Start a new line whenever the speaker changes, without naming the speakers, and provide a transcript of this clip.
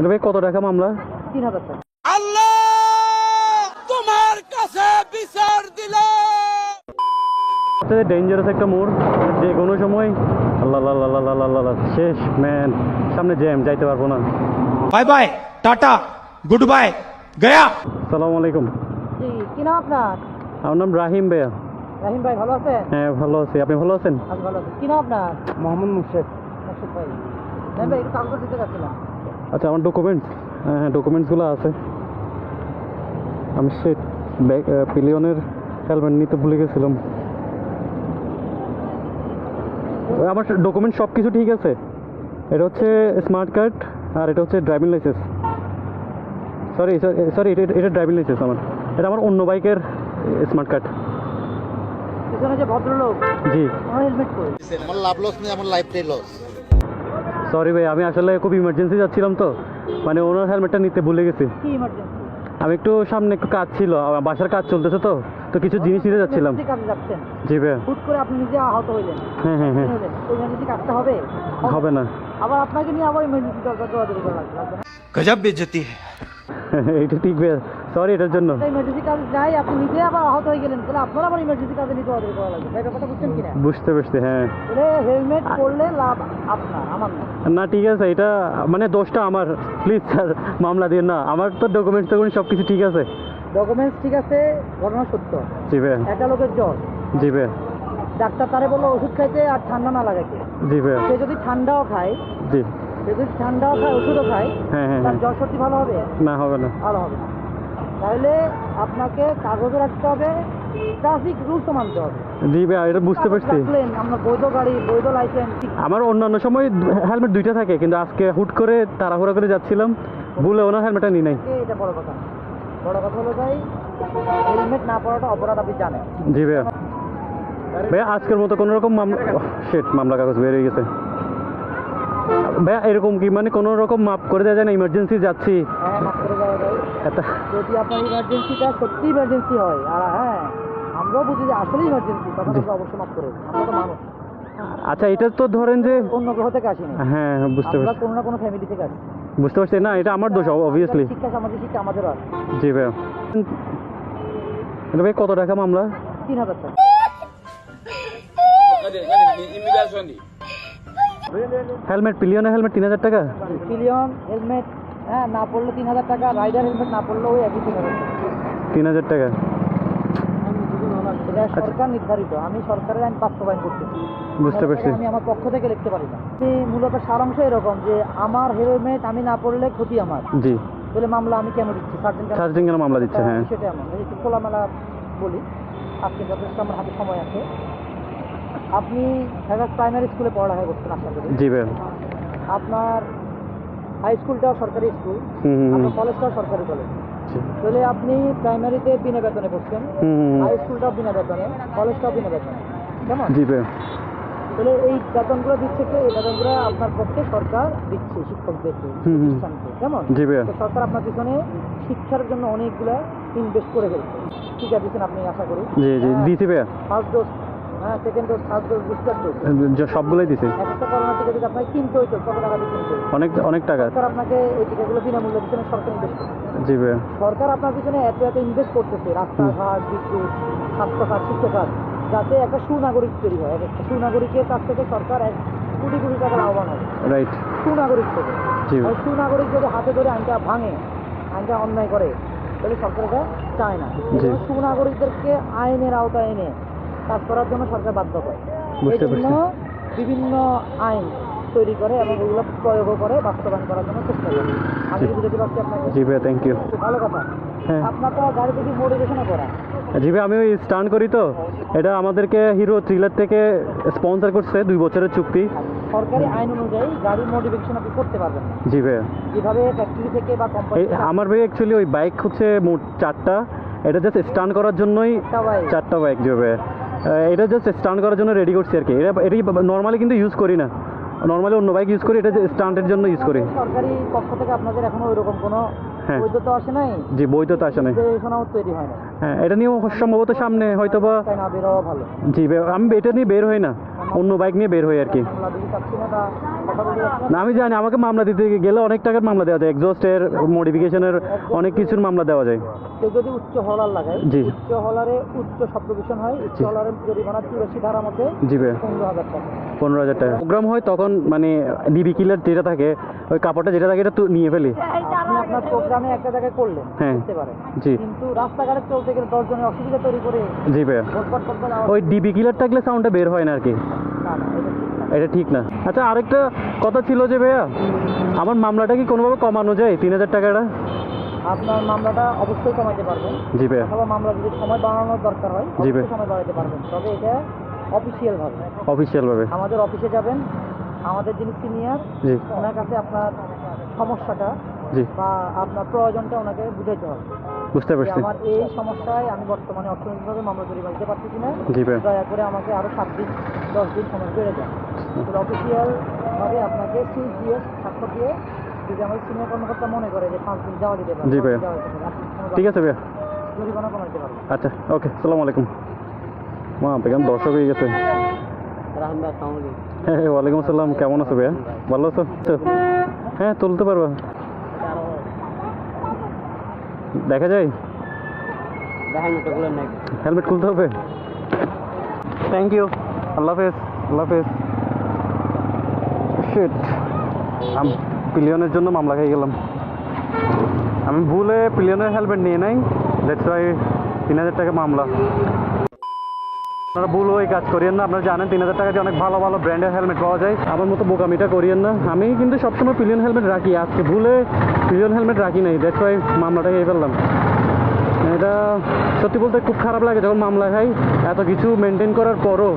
এটা ভাই কত টাকা মামলা?
3000 টাকা।
আল্লাহ তোমার কাছে বিচার দিলাম।
ডেঞ্জারাস একটা মোড়, যে কোনো সময় আল্লাহ আল্লাহ আল্লাহ আল্লাহ আল্লাহ আল্লাহ, শেষ ম্যান, সামনে জ্যাম, যাইতে পারবো না।
Bye bye, tata, good bye, Gaya.
সালাম আলাইকুম।
জি, কি নাম আপনার?
আমার নাম রাহিম ভাইয়া।
রাহিম ভাই ভালো আছেন?
হ্যাঁ ভালো আছি, আপনি ভালো আছেন?
আমি ভালো আছি। কি নাম আপনার?
মোহাম্মদ মুর্শেদ।
মুর্শিদ ভাই। রাহিম ভাই একটু কাগজ দিতে যাচ্ছিলাম।
আচ্ছা, আমার ডকুমেন্টস, হ্যাঁ ডকুমেন্টসগুলো আছে। আমি সে পিলিয়নের হেলমেট নিতে ভুলে গেছিলাম। আমার ডকুমেন্ট সব কিছু ঠিক আছে। এটা হচ্ছে স্মার্ট কার্ড, আর এটা হচ্ছে ড্রাইভিং লাইসেন্স। সরি সরি, এটা ড্রাইভিং লাইসেন্স আমার। এটা আমার অন্য বাইকের স্মার্ট কার্ড।
পিছনে যে ভদ্রলোক,
জি
আমার হেলমেট কই?
আমার লাভ লস নেই, আমার লাইফটাই লস।
সরি ভাই, আমি আসলে খুব ইমার্জেন্সি যাচ্ছিলাম তো, মানে ওনার হেলমেটটা নিতে ভুলে গেছি।
কি ইমার্জেন্সি?
আমি একটু সামনে একটু কাজ ছিল, আমার বাসার কাজ চলতেছে তো, তো কিছু জিনিস নিতে যাচ্ছিলাম।
কাজে যাচ্ছেন,
জি ভাইয়া।
হুট করে আপনি নিজে আহত হইলেন।
হ্যাঁ হ্যাঁ হ্যাঁ।
ওই ইমার্জেন্সি কাজটা হবে?
হবে না।
আবার আপনাকে নিয়ে আবার ইমার্জেন্সি দরকার দৌড়াদৌড়ি করা লাগবে না?
গজব বেজতি है।
এইটা ঠিক ভাইয়া, সরি এটার জন্য।
ইমার্জেন্সি কাজ যাই, আপনি নিজে আবার আহত হয়ে গেলেন, তাহলে আপনার আবার ইমার্জেন্সি কাজে নিয়ে দৌড়াদৌড়ি করা লাগবে। ভাই ব্যাপারটা বুঝছেন কিনা?
বুঝতে হ্যাঁ।
তাহলে হেলমেট পরলে লাভ আপনার, আমার না।
না ঠিক আছে, এটা মানে দোষটা আমার। প্লিজ স্যার মামলা দিন না, আমার তো ডকুমেন্টস টকুমেন্ট সব কিছু ঠিক আছে।
ডকুমেন্টস ঠিক আছে, ঘটনা সত্য।
জি ভাইয়া।
একটা লোকের জ্বর,
জি ভাইয়া।
ডাক্তার তারে বললো ওষুধ খাইতে আর ঠান্ডা না লাগাইতে।
জি ভাইয়া।
সে যদি ঠান্ডাও খায়,
জি
ওষুধও খায়,
হ্যাঁ হ্যাঁ
তার
হ্যাঁ।
জ্বর সর্দি ভালো হবে?
না হবে না।
ভালো হবে না। তাহলে আপনাকে কাগজও রাখতে হবে, ট্রাফিক রুলসও মানতে হবে।
জি ভাইয়া, এটা বুঝতে পারছি।
আপনার বৈধ গাড়ি, বৈধ লাইসেন্স।
আমার অন্যান্য সময় হেলমেট দুইটা থাকে, কিন্তু আজকে হুট করে তাড়াহুড়া করে যাচ্ছিলাম, ভুলে ওনার হেলমেটটা নিই নাই।
এটা বড় কথা না। বড় কথা হলো ভাই, হেলমেট না পরাটা অপরাধ, আপনি জানেন।
জি ভাইয়া। ভাইয়া আজকের মতো কোনো রকম মামলা কাগজ বের হয়ে গেছে ভাইয়া। এরকম কি মানে কোনো রকম মাপ করে দেওয়া যায় না? ইমার্জেন্সি যাচ্ছি।
হ্যাঁ, মাফ করে দেওয়া যায়। যদি আপনার ইমার্জেন্সিটা সত্যি ইমার্জেন্সি হয়, আর হ্যাঁ আমরাও বুঝি যে আসলে ইমার্জেন্সি, তখন আমরা অবশ্যই মাফ করে দিই। আমরা তো মানুষ,
আচ্ছা এটা তো ধরেন যে
অন্য গ্রহ থেকে আসিনি।
হ্যাঁ বুঝতে
আমরা
পারছি,
কোনো না কোনো ফ্যামিলি থেকে আসি।
বুঝতে পারছি। না এটা আমার দোষ অবভিয়াসলি।
শিক্ষা, সামাজিক শিক্ষা আমাদেরও আছে।
জি ভাইয়া। এটা ভাই কত টাকা মামলা?
3000 টাকা।
হেলমেট, পিলিয়নের হেলমেট 3000 টাকা?
পিলিয়ন হেলমেট, হ্যাঁ না পড়লে 3000 টাকা, রাইডার হেলমেট না পড়লেও ওই একই 3000 টাকা।
3000 টাকা।
এটা সরকার নির্ধারিত, আমি সরকারের আইন বাস্তবায়ন করতেছি।
বুঝতে পারছি।
আমি আমার পক্ষ থেকে লিখতে পারি না। মূলত সারাংশ এরকম যে আমার হেলমেট আমি না পড়লে ক্ষতি আমার।
জি।
তাহলে মামলা আমি কেন দিচ্ছি?
সার্জিং কেন মামলা দিচ্ছে? হ্যাঁ
সেটা এমন একটু খোলামেলা বলি। আজকে যথেষ্ট আমার হাতে সময় আছে। আপনি প্রাইমারি স্কুলে পড়ালেখা করছেন আশা করি।
জি ভাইয়া।
আপনার হাই স্কুলটাও সরকারি স্কুল, আপনার কলেজটাও সরকারি কলেজ। তাহলে আপনি প্রাইমারিতে বিনা বেতনে পড়ছেন, হাই স্কুলটাও বিনা বেতনে, কলেজটাও বিনা বেতনে, কেমন?
জি ভাইয়া।
তাহলে এই বেতনগুলো দিচ্ছে কে? এই বেতনগুলো আপনার পক্ষে সরকার দিচ্ছে শিক্ষকদেরকে, প্রতিষ্ঠানকে, কেমন?
জি ভাইয়া।
তো সরকার আপনার পিছনে শিক্ষার জন্য অনেকগুলো ইনভেস্ট করে ফেলছে। ঠিক আছে, দিচ্ছেন আপনি আশা করি।
জি জি দিছি ভাইয়া।
ফার্স্ট ডোজ, হ্যাঁ second dose, third dose, booster dose,
সবগুলোই দিছি।
একটা করোনা টিকা যদি আপনাকে কিনতে হইতো, কত টাকা দিয়ে কিনতে হইতো?
অনেক অনেক টাকা।
সরকার আপনাকে এই টিকাগুলো বিনামূল্যে দিচ্ছে, সরকার ইনভেস্ট করছে।
জি ভাইয়া।
সরকার আপনার পিছনে এত ইনভেস্ট করতেছে, রাস্তাঘাট, বিদ্যুৎ, স্বাস্থ্যখাত, শিক্ষাখাত, যাতে একটা সুনাগরিক তৈরি হয়। একটা সুনাগরিকের কাছ থেকে সরকার 1 কোটি কোটি টাকা লাভবান হবে,
রাইট।
সুনাগরিক থেকে।
জি।
আর সুনাগরিক যদি হাতে ধরে আইনটা ভাঙে, আইনটা অন্যায় করে, তাহলে সরকার এটা চায় না। সুনাগরিকদেরকে আইনের আওতায় এনে কাজ করার জন্য সরকার বাধ্য করে। এই জন্য বিভিন্ন আইন তৈরি করে এবং ওগুলো প্রয়োগও করে, বাস্তবায়ন করার জন্য চেষ্টা করে। আমি যদি যেতে পারছি আপনাকে।
জি ভাইয়া, থ্যাংক ইউ।
ভালো কথা।
হ্যাঁ।
আপনার তো গাড়ি থেকে মোটিভেশনও করা।
জি ভাই, আমি ওই স্টান্ট করি তো, এটা আমাদেরকে হিরো থ্রিলার থেকে স্পন্সর করছে, 2 বছরের চুক্তি।
সরকারি আইন অনুযায়ী গাড়ির মডিফিকেশন আপনি করতে পারবেন না।
জি ভাইয়া।
যেভাবে ফ্যাক্টরি থেকে বা কোম্পানি
আমার ভাই অ্যাকচুয়ালি ওই বাইক হচ্ছে মোট 4টা, এটা জাস্ট স্টান্ট করার জন্যই 4টা বাইক। জি ভাইয়া, এটা জাস্ট স্টান্ট করার জন্য রেডি করছি আর কি। এটাই নর্মালি কিন্তু ইউজ করি না, নর্মালি অন্য বাইক ইউজ করি, এটা স্টান্টের জন্য ইউজ করি।
সরকারি পক্ষ থেকে আপনাদের এখনো ওইরকম কোনো বৈধতা আসে নাই?
জি, বৈধতা আসে নাই,
নির্দেশনাও তৈরি হয় না।
হ্যাঁ, এটা নিয়ে সম্ভবত সামনে হয়তো বা
তাই না, বের হওয়া ভালো।
জি ভাই, আমি এটা নিয়ে বের হই না। অন্য বাইক নিয়ে বের হই আর কি।
মামলা দিতে চাচ্ছি না বা কথা বলতে চাচ্ছি
না আমি জানি আমাকে মামলা দিতে গেলে অনেক টাকার মামলা দেওয়া যায়, এক্সস্টের মডিফিকেশনের অনেক কিছুর মামলা দেওয়া যায়।
কেউ যদি উচ্চ হলার লাগায়,
জি।
উচ্চ হলারে উচ্চ শব্দ দূষণ হয়, উচ্চ
জি।
হলারের জরিমানা 83 ধারা মতে
জি ভাই
15,000 টাকা।
15,000 টাকা প্রোগ্রাম হয় তখন মানে ডিবি কিলার যেটা থাকে ওই কাপড়টা যেটা থাকে এটা নিয়ে ফেলি।
আপনি আপনার প্রোগ্রামে একটা জায়গায় করলেন,
হ্যাঁ।
করতে পারেন,
জি
কিন্তু রাস্তাঘাটে চলতে গেলে 10 জনের অসুবিধা তৈরি করে
জি ভাই
ভোটপাট করবেন।
ওই ডিবি কিলার থাকলে সাউন্ডটা বের হয় না আর কি,
না না,
এটা
এটা ঠিক না।
ঠিক না। আচ্ছা আরেকটা কথা ছিল যে ভাইয়া আমার মামলাটা কি কোনোভাবে কমানো যায় 3,000 টাকাটা?
আপনার মামলাটা অবশ্যই কমাতে পারবেন,
জি ভাইয়া
অথবা মামলা যদি সময় বাড়ানোর দরকার হয়
জি ভাই।
অবশ্যই সময় বাড়াতে পারবেন, তবে এটা অফিসিয়াল ভাবে
অফিসিয়ালভাবে।
আমাদের অফিসে যাবেন, আমাদের যিনি সিনিয়র
জি
ওনার কাছে আপনার সমস্যাটা
জি
বা আপনার প্রয়োজনটা ওনাকে বুঝাইতে হবে
বুঝতে
যে
পারছি।
আমার এই সমস্যায় আমি বর্তমানে অর্থনৈতিকভাবে মামলা জরিমানা দিতে পারতেছি না,
জি ভাই
দয়া করে আমাকে আরো 7 দিন 10 দিন সময় বেড়ে দেন। অফিসিয়াল ভাবে আপনাকে সুইচ দিয়ে স্বাক্ষর দিয়ে যদি আমাদের সিনিয়র কর্মকর্তা মনে করে যে 5 দিন যাওয়া দিতে পারে,
জি ভাই।
যাওয়া যেতে পারে, কোনো
ঠিক আছে ভাইয়া,
জরিমানা কমাইতে পারবে।
আচ্ছা ওকে, সালামু আলাইকুম। মা বেগম দর্শক হয়ে গেছে। হ্যাঁ ওয়ালাইকুম আসসালাম, কেমন আছো ভাইয়া? ভালো আছো? হ্যাঁ তুলতে পারবা, দেখা যায়। হেলমেট খুলতে হবে। থ্যাংক ইউ, আল্লাহ হাফেজ। আল্লাহ হাফেজ। শিট, আমি পিলিয়নের জন্য মামলা খেয়ে গেলাম। আমি ভুলে পিলিয়নের হেলমেট নিয়ে নাই, দ্যাটস ওয়াই 3,000 টাকা মামলা। আপনারা ভুল ওই কাজ করিয়েন না, আপনারা জানেন 3,000 টাকা দিয়ে অনেক ভালো ভালো ব্র্যান্ডের হেলমেট পাওয়া যায়। আমার মতো বোকামিটা করিয়েন না। আমি কিন্তু সবসময় পিলিয়ন হেলমেট রাখি, আজকে ভুলে পিলিয়ন হেলমেট রাখি নাই, দ্যাটস ওয়াই মামলাটা খেয়ে ফেললাম। এটা সত্যি বলতে খুব খারাপ লাগে যখন মামলা খাই, এত কিছু মেনটেন করার পরও